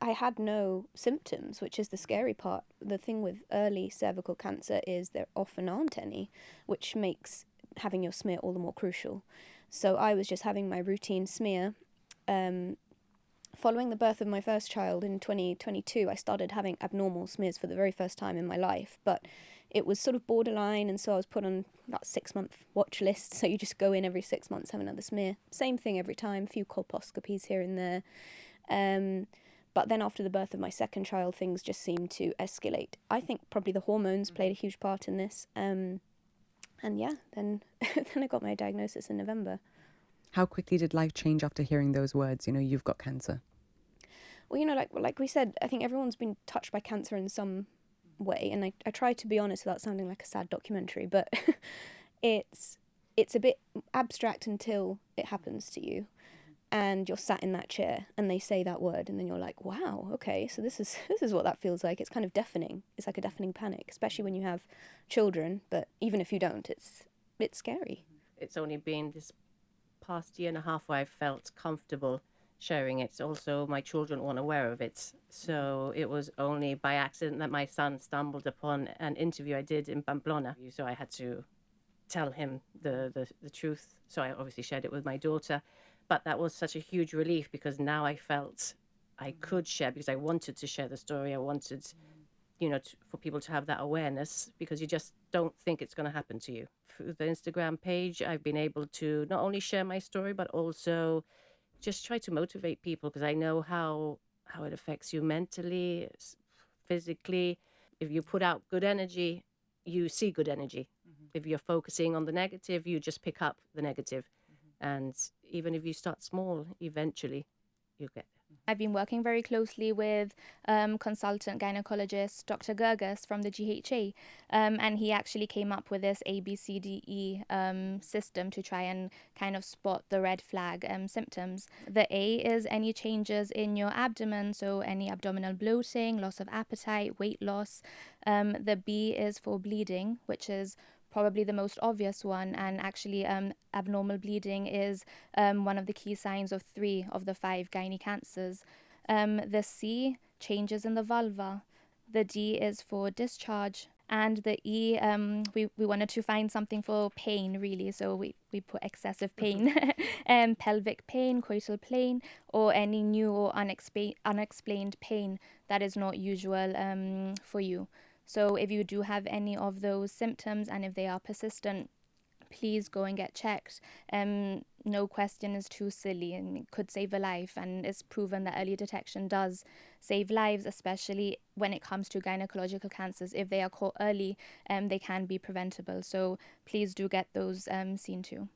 I had no symptoms, which is the scary part. The thing with early cervical cancer is there often aren't any, which makes having your smear all the more crucial. So I was just having my routine smear. Following the birth of my first child in 2022, I started having abnormal smears for the very first time in my life, but it was sort of borderline, and so I was put on that 6-month watch list. So you just go in every 6 months, have another smear. Same thing every time, a few colposcopies here and there. But then after the birth of my second child, things just seemed to escalate. I think probably the hormones played a huge part in this. And yeah, then I got my diagnosis in November. How quickly did life change after hearing those words, you've got cancer? Well, like we said, I think everyone's been touched by cancer in some way. And I try to be honest without sounding like a sad documentary, but it's a bit abstract until it happens to you. And you're sat in that chair and they say that word, and then you're like, wow, okay, so this is what that feels like. It's kind of deafening. It's like a deafening panic, especially when you have children, but even if you don't, it's scary. It's only been this past year and a half where I felt comfortable sharing it. Also, my children weren't aware of it, so it was only by accident that my son stumbled upon an interview I did in Pamplona, so I had to tell him the truth. So I obviously shared it with my daughter. But that was such a huge relief, because now I felt I could share, because I wanted to share the story. I wanted, for people to have that awareness, because you just don't think it's going to happen to you. Through the Instagram page, I've been able to not only share my story, but also just try to motivate people, because I know how it affects you mentally, physically. If you put out good energy, you see good energy. If you're focusing on the negative, you just pick up the negative. And even if you start small, eventually you'll get there. I've been working very closely with consultant gynecologist Dr. Gerges from the GHA, and he actually came up with this ABCDE system to try and kind of spot the red flag symptoms. The A is any changes in your abdomen, so any abdominal bloating, loss of appetite, weight loss. The B is for bleeding, which is probably the most obvious one, and actually abnormal bleeding is one of the key signs of 3 of the 5 gynae cancers. The C, changes in the vulva. The D is for discharge. And the E, we wanted to find something for pain, really, so we put excessive pain, pelvic pain, coital pain, or any new or unexplained pain that is not usual for you. So if you do have any of those symptoms, and if they are persistent, please go and get checked. No question is too silly, and it could save a life, and it's proven that early detection does save lives, especially when it comes to gynecological cancers. If they are caught early, they can be preventable. So please do get those seen too.